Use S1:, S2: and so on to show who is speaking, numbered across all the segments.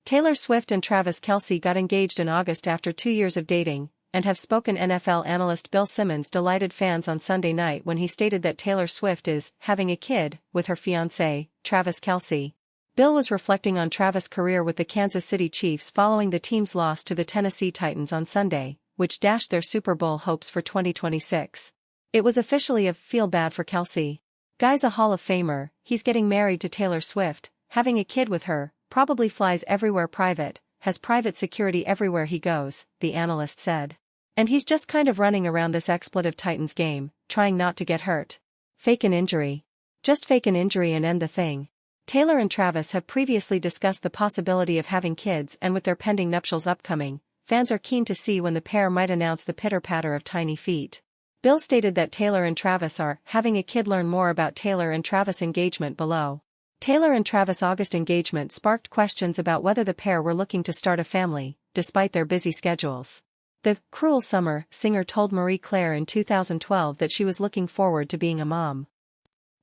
S1: Taylor Swift and Travis Kelce got engaged in August after 2 years of dating, and have spoken. NFL analyst Bill Simmons delighted fans on Sunday night when he stated that Taylor Swift is having a kid with her fiancé, Travis Kelce. Bill was reflecting on Travis' career with the Kansas City Chiefs following the team's loss to the Tennessee Titans on Sunday, which dashed their Super Bowl hopes for 2026. It was officially a feel bad for Kelce. Guy's a Hall of Famer, he's getting married to Taylor Swift, having a kid with her, probably flies everywhere private, has private security everywhere he goes, the analyst said. And he's just kind of running around this expletive Titans game, trying not to get hurt. Fake an injury. Just fake an injury and end the thing. Taylor and Travis have previously discussed the possibility of having kids, and with their pending nuptials upcoming, fans are keen to see when the pair might announce the pitter-patter of tiny feet. Bill stated that Taylor and Travis are having a kid. Learn more about Taylor and Travis' engagement below. Taylor and Travis' August engagement sparked questions about whether the pair were looking to start a family, despite their busy schedules. The "cruel summer" singer told Marie Claire in 2012 that she was looking forward to being a mom.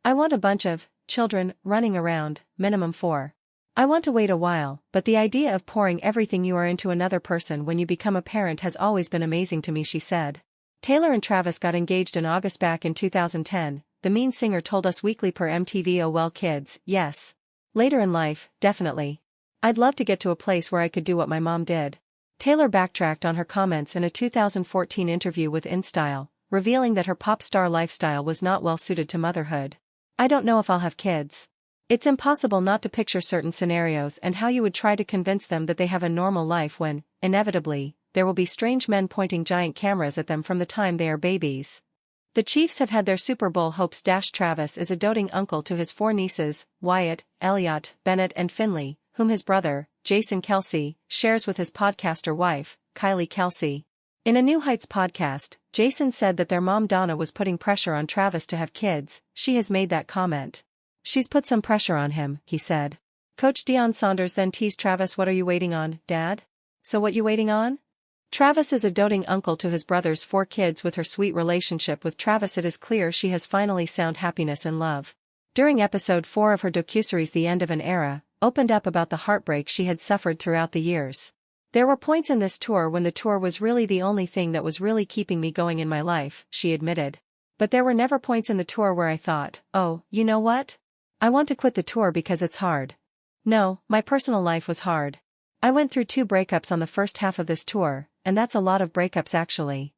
S1: "I want a bunch of children running around, minimum 4. I want to wait a while, but the idea of pouring everything you are into another person when you become a parent has always been amazing to me," she said. Taylor and Travis got engaged in August back in 2010, the mean singer told Us Weekly per MTV. "Oh well, kids, yes. Later in life, definitely. I'd love to get to a place where I could do what my mom did." Taylor backtracked on her comments in a 2014 interview with InStyle, revealing that her pop star lifestyle was not well suited to motherhood. "I don't know if I'll have kids. It's impossible not to picture certain scenarios and how you would try to convince them that they have a normal life when, inevitably, there will be strange men pointing giant cameras at them from the time they are babies." The Chiefs have had their Super Bowl hopes dashed. Travis is a doting uncle to his 4 nieces, Wyatt, Elliot, Bennett and Finley, whom his brother, Jason Kelce, shares with his podcaster wife, Kylie Kelce. In a New Heights podcast, Jason said that their mom Donna was putting pressure on Travis to have kids. "She has made that comment. She's put some pressure on him," he said. Coach Deion Sanders then teased Travis, "What are you waiting on, Dad? So what you waiting on?" Travis is a doting uncle to his brother's 4 kids. With her sweet relationship with Travis, it is clear she has finally found happiness and love. During episode 4 of her docuseries The End of an Era, opened up about the heartbreak she had suffered throughout the years. "There were points in this tour when the tour was really the only thing that was really keeping me going in my life," she admitted. "But there were never points in the tour where I thought, oh, you know what? I want to quit the tour because it's hard. No, my personal life was hard. I went through 2 breakups on the first half of this tour, and that's a lot of breakups actually.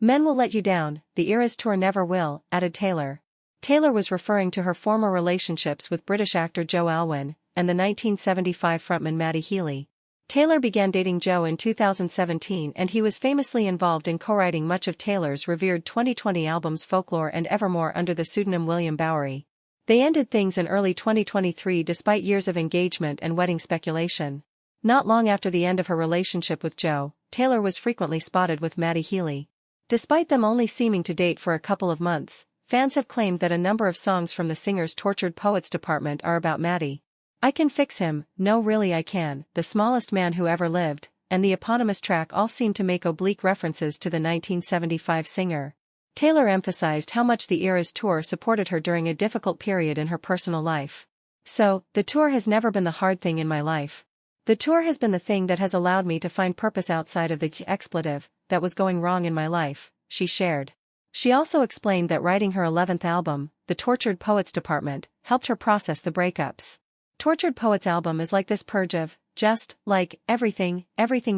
S1: Men will let you down, the Eras tour never will," added Taylor. Taylor was referring to her former relationships with British actor Joe Alwyn and the 1975 frontman Matty Healy. Taylor began dating Joe in 2017, and he was famously involved in co-writing much of Taylor's revered 2020 albums Folklore and Evermore under the pseudonym William Bowery. They ended things in early 2023 despite years of engagement and wedding speculation. Not long after the end of her relationship with Joe, Taylor was frequently spotted with Matty Healy. Despite them only seeming to date for a couple of months, fans have claimed that a number of songs from the singer's Tortured Poets department are about Matty. "I Can Fix Him," "No Really I Can," "The Smallest Man Who Ever Lived," and the eponymous track all seem to make oblique references to the 1975 singer. Taylor emphasized how much the Eras tour supported her during a difficult period in her personal life. "So, the tour has never been the hard thing in my life. The tour has been the thing that has allowed me to find purpose outside of the expletive that was going wrong in my life," she shared. She also explained that writing her 11th album, The Tortured Poets Department, helped her process the breakups. Tortured Poets album is like this purge of, just, like, everything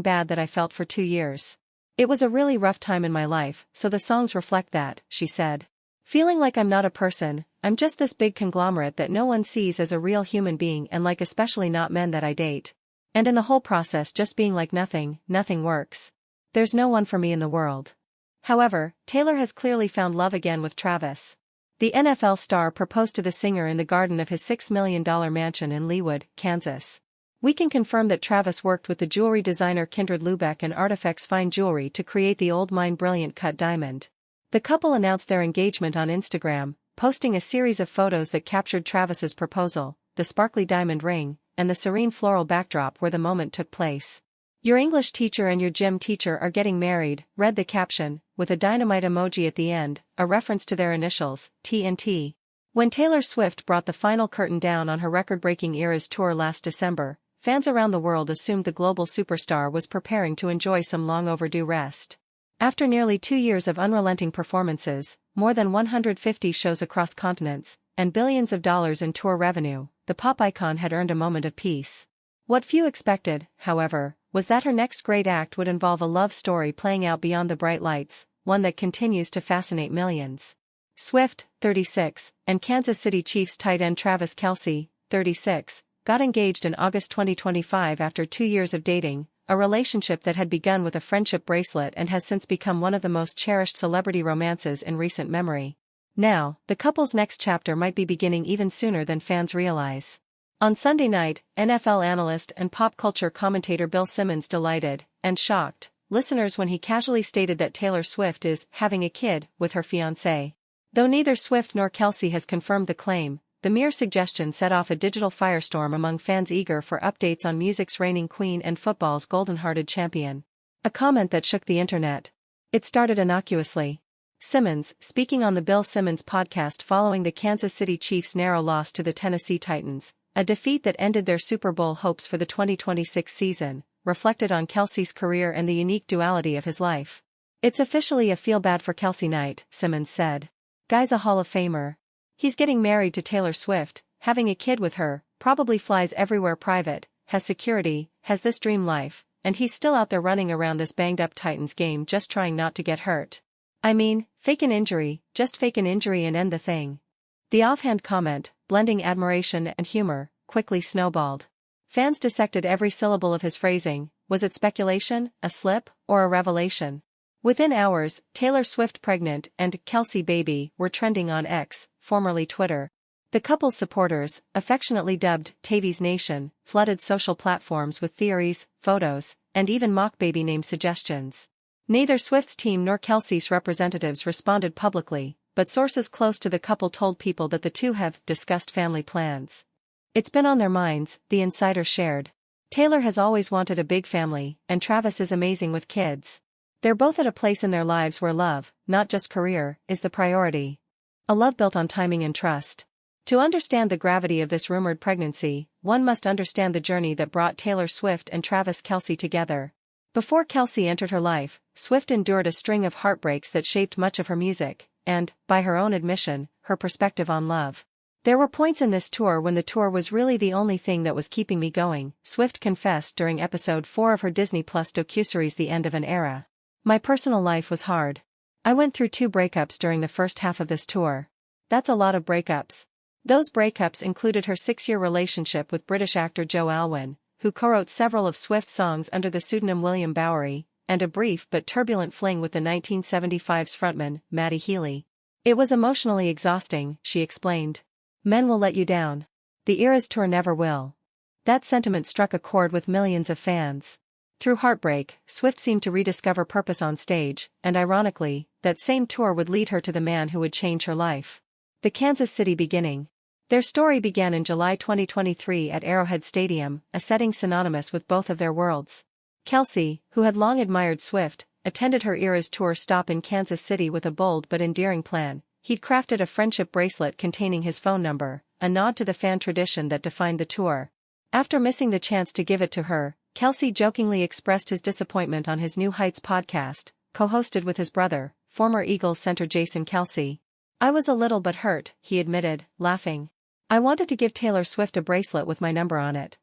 S1: bad that I felt for 2 years. It was a really rough time in my life, so the songs reflect that," she said. "Feeling like I'm not a person, I'm just this big conglomerate that no one sees as a real human being, and like especially not men that I date. And in the whole process just being like nothing works. There's no one for me in the world." However, Taylor has clearly found love again with Travis. The NFL star proposed to the singer in the garden of his $6 million mansion in Leawood, Kansas. "We can confirm that Travis worked with the jewelry designer Kindred Lubeck and Artifacts Fine Jewelry to create the Old Mine Brilliant Cut diamond." The couple announced their engagement on Instagram, posting a series of photos that captured Travis's proposal, the sparkly diamond ring, and the serene floral backdrop where the moment took place. "Your English teacher and your gym teacher are getting married," read the caption, with a dynamite emoji at the end, a reference to their initials, TNT. When Taylor Swift brought the final curtain down on her record-breaking Eras tour last December, fans around the world assumed the global superstar was preparing to enjoy some long-overdue rest. After nearly 2 years of unrelenting performances, more than 150 shows across continents, and billions of dollars in tour revenue, the pop icon had earned a moment of peace. What few expected, however, was that her next great act would involve a love story playing out beyond the bright lights, one that continues to fascinate millions. Swift, 36, and Kansas City Chiefs tight end Travis Kelce, 36, got engaged in August 2025 after 2 years of dating, a relationship that had begun with a friendship bracelet and has since become one of the most cherished celebrity romances in recent memory. Now, the couple's next chapter might be beginning even sooner than fans realize. On Sunday night, NFL analyst and pop culture commentator Bill Simmons delighted, and shocked, listeners when he casually stated that Taylor Swift is having a kid with her fiancé. Though neither Swift nor Kelce has confirmed the claim, the mere suggestion set off a digital firestorm among fans eager for updates on music's reigning queen and football's golden-hearted champion. A comment that shook the internet. It started innocuously. Simmons, speaking on the Bill Simmons podcast following the Kansas City Chiefs' narrow loss to the Tennessee Titans, a defeat that ended their Super Bowl hopes for the 2026 season, reflected on Kelce's career and the unique duality of his life. "It's officially a feel-bad for Kelce night," Simmons said. "Guy's a Hall of Famer. He's getting married to Taylor Swift, having a kid with her, probably flies everywhere private, has security, has this dream life, and he's still out there running around this banged-up Titans game just trying not to get hurt. I mean, fake an injury, just fake an injury and end the thing." The offhand comment, blending admiration and humor, quickly snowballed. Fans dissected every syllable of his phrasing. Was it speculation, a slip, or a revelation? Within hours, Taylor Swift pregnant and Kelce baby were trending on X, formerly Twitter. The couple's supporters, affectionately dubbed Tavies Nation, flooded social platforms with theories, photos, and even mock baby name suggestions. Neither Swift's team nor Kelce's representatives responded publicly, but sources close to the couple told People that the two have discussed family plans. "It's been on their minds," the insider shared. "Taylor has always wanted a big family, and Travis is amazing with kids. They're both at a place in their lives where love, not just career, is the priority. A love built on timing and trust." To understand the gravity of this rumored pregnancy, one must understand the journey that brought Taylor Swift and Travis Kelce together. Before Kelce entered her life, Swift endured a string of heartbreaks that shaped much of her music, and, by her own admission, her perspective on love. "There were points in this tour when the tour was really the only thing that was keeping me going," Swift confessed during episode 4 of her Disney Plus docuseries The End of an Era. "My personal life was hard. I went through 2 breakups during the first half of this tour. That's a lot of breakups." Those breakups included her 6-year relationship with British actor Joe Alwyn, who co-wrote several of Swift's songs under the pseudonym William Bowery, and a brief but turbulent fling with the 1975's frontman, Matty Healy. "It was emotionally exhausting," she explained. "Men will let you down. The Eras tour never will." That sentiment struck a chord with millions of fans. Through heartbreak, Swift seemed to rediscover purpose on stage, and ironically, that same tour would lead her to the man who would change her life. The Kansas City beginning. Their story began in July 2023 at Arrowhead Stadium, a setting synonymous with both of their worlds. Kelce, who had long admired Swift, attended her Eras tour stop in Kansas City with a bold but endearing plan. He'd crafted a friendship bracelet containing his phone number, a nod to the fan tradition that defined the tour. After missing the chance to give it to her, Kelce jokingly expressed his disappointment on his New Heights podcast, co-hosted with his brother, former Eagles center Jason Kelce. "I was a little but hurt," he admitted, laughing. "I wanted to give Taylor Swift a bracelet with my number on it."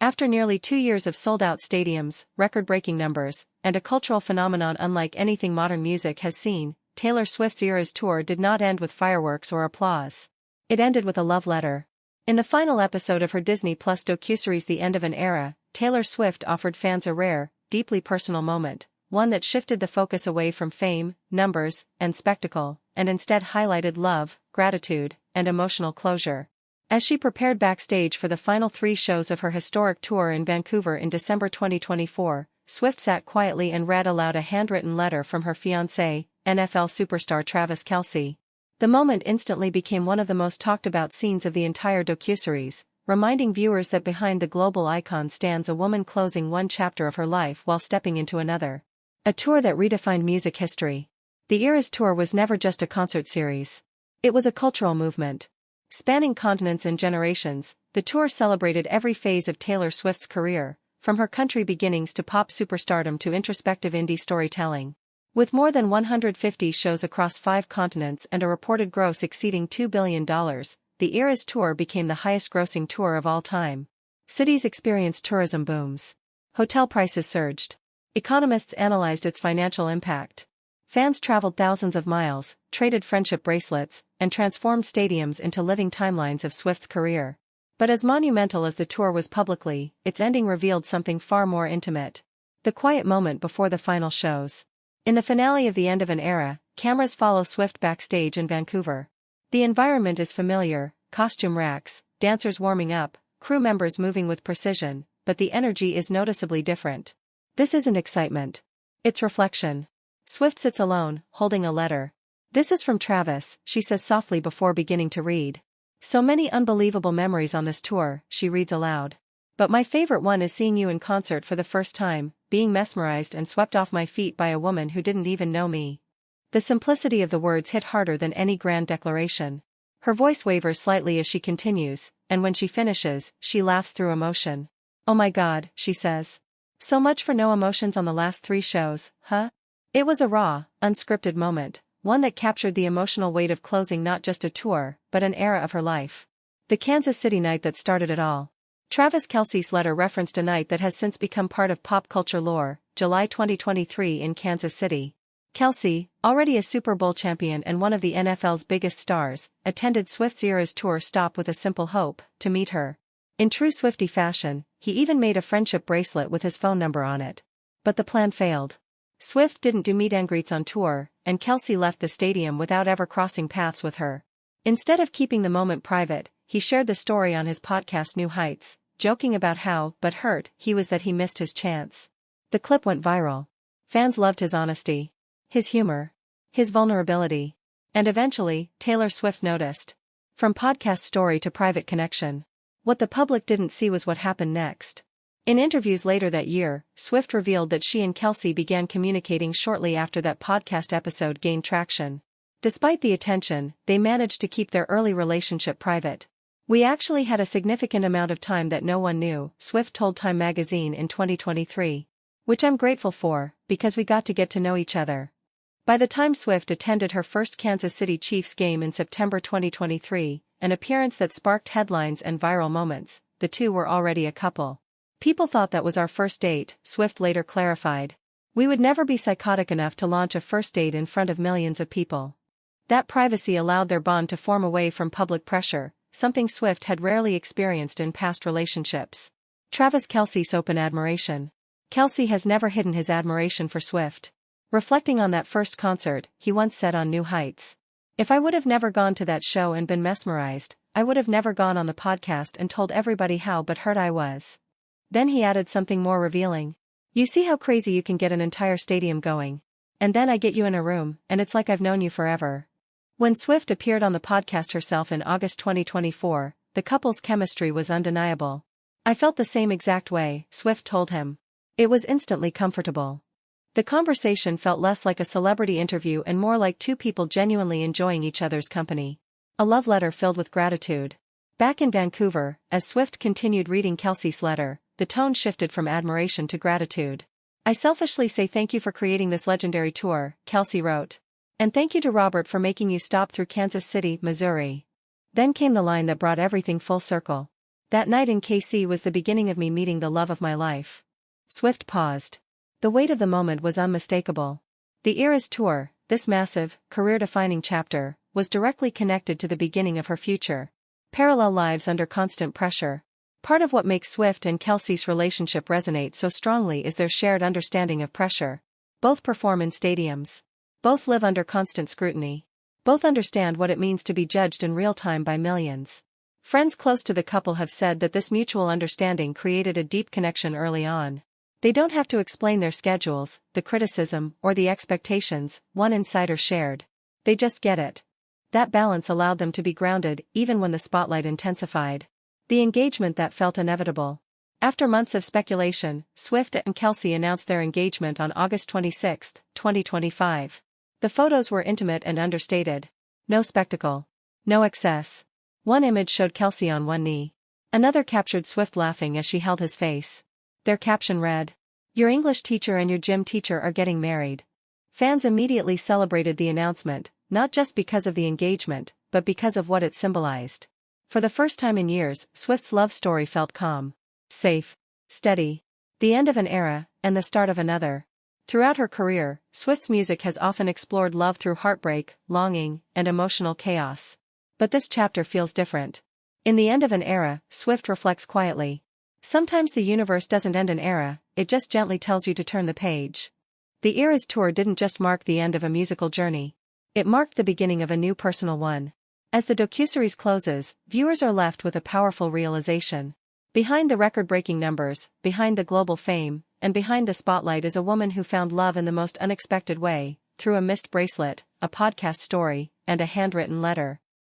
S1: After nearly 2 years of sold-out stadiums, record-breaking numbers, and a cultural phenomenon unlike anything modern music has seen, Taylor Swift's Eras tour did not end with fireworks or applause. It ended with a love letter. In the final episode of her Disney Plus docuseries The End of an Era, Taylor Swift offered fans a rare, deeply personal moment, one that shifted the focus away from fame, numbers, and spectacle, and instead highlighted love, gratitude, and emotional closure. As she prepared backstage for the final 3 shows of her historic tour in Vancouver in December 2024, Swift sat quietly and read aloud a handwritten letter from her fiancé, NFL superstar Travis Kelce. The moment instantly became one of the most talked-about scenes of the entire docuseries, reminding viewers that behind the global icon stands a woman closing one chapter of her life while stepping into another. A tour that redefined music history. The Eras tour was never just a concert series. It was a cultural movement. Spanning continents and generations, the tour celebrated every phase of Taylor Swift's career, from her country beginnings to pop superstardom to introspective indie storytelling. With more than 150 shows across 5 continents and a reported gross exceeding $2 billion, the Eras Tour became the highest-grossing tour of all time. Cities experienced tourism booms. Hotel prices surged. Economists analyzed its financial impact. Fans traveled thousands of miles, traded friendship bracelets, and transformed stadiums into living timelines of Swift's career. But as monumental as the tour was publicly, its ending revealed something far more intimate. The quiet moment before the final shows. In the finale of The End of an Era, cameras follow Swift backstage in Vancouver. The environment is familiar, costume racks, dancers warming up, crew members moving with precision, but the energy is noticeably different. This isn't excitement. It's reflection. Swift sits alone, holding a letter. "This is from Travis," she says softly before beginning to read. "So many unbelievable memories on this tour," she reads aloud. "But my favorite one is seeing you in concert for the first time, being mesmerized and swept off my feet by a woman who didn't even know me." The simplicity of the words hit harder than any grand declaration. Her voice wavers slightly as she continues, and when she finishes, she laughs through emotion. "Oh my God," she says. "So much for no emotions on the last 3 shows, huh?" It was a raw, unscripted moment, one that captured the emotional weight of closing not just a tour, but an era of her life. The Kansas City night that started it all. Travis Kelce's letter referenced a night that has since become part of pop culture lore, July 2023 in Kansas City. Kelce, already a Super Bowl champion and one of the NFL's biggest stars, attended Swift's Eras Tour stop with a simple hope: to meet her. In true Swiftie fashion, he even made a friendship bracelet with his phone number on it. But the plan failed. Swift didn't do meet and greets on tour, and Kelce left the stadium without ever crossing paths with her. Instead of keeping the moment private, he shared the story on his podcast New Heights, joking about how hurt he was that he missed his chance. The clip went viral. Fans loved his honesty, his humor, his vulnerability. And eventually, Taylor Swift noticed. From podcast story to private connection. What the public didn't see was what happened next. In interviews later that year, Swift revealed that she and Kelce began communicating shortly after that podcast episode gained traction. Despite the attention, they managed to keep their early relationship private. "We actually had a significant amount of time that no one knew," Swift told Time magazine in 2023. "Which I'm grateful for, because we got to get to know each other." By the time Swift attended her first Kansas City Chiefs game in September 2023, an appearance that sparked headlines and viral moments, the two were already a couple. "People thought that was our first date," Swift later clarified. "We would never be psychotic enough to launch a first date in front of millions of people." That privacy allowed their bond to form away from public pressure, something Swift had rarely experienced in past relationships. Travis Kelce's open admiration. Kelce has never hidden his admiration for Swift. Reflecting on that first concert, he once said on New Heights, "If I would have never gone to that show and been mesmerized, I would have never gone on the podcast and told everybody how hurt I was." Then he added something more revealing. "You see how crazy you can get an entire stadium going. And then I get you in a room, and it's like I've known you forever." When Swift appeared on the podcast herself in August 2024, the couple's chemistry was undeniable. "I felt the same exact way," Swift told him. "It was instantly comfortable." The conversation felt less like a celebrity interview and more like two people genuinely enjoying each other's company. A love letter filled with gratitude. Back in Vancouver, as Swift continued reading Kelce's letter, the tone shifted from admiration to gratitude. "I selfishly say thank you for creating this legendary tour," Kelce wrote. "And thank you to Robert for making you stop through Kansas City, Missouri." Then came the line that brought everything full circle. "That night in KC was the beginning of me meeting the love of my life." Swift paused. The weight of the moment was unmistakable. The Eras Tour, this massive, career-defining chapter, was directly connected to the beginning of her future. Parallel lives under constant pressure. Part of what makes Swift and Kelce's relationship resonate so strongly is their shared understanding of pressure. Both perform in stadiums. Both live under constant scrutiny. Both understand what it means to be judged in real time by millions. Friends close to the couple have said that this mutual understanding created a deep connection early on. They don't have to explain their schedules, the criticism, or the expectations, one insider shared. They just get it. That balance allowed them to be grounded even when the spotlight intensified. The engagement that felt inevitable. After months of speculation, Swift and Kelce announced their engagement on August 26, 2025. The photos were intimate and understated. No spectacle. No excess. One image showed Kelce on one knee. Another captured Swift laughing as she held his face. Their caption read, "Your English teacher and your gym teacher are getting married." Fans immediately celebrated the announcement, not just because of the engagement, but because of what it symbolized. For the first time in years, Swift's love story felt calm, safe, steady. The end of an era, and the start of another. Throughout her career, Swift's music has often explored love through heartbreak, longing, and emotional chaos. But this chapter feels different. In the end of an era, Swift reflects quietly. Sometimes the universe doesn't end an era, it just gently tells you to turn the page. The Eras tour didn't just mark the end of a musical journey. It marked the beginning of a new personal one. As the docuseries closes, viewers are left with a powerful realization. Behind the record-breaking numbers, behind the global fame, and behind the spotlight is a woman who found love in the most unexpected way, through a missed bracelet, a podcast story, and a handwritten letter.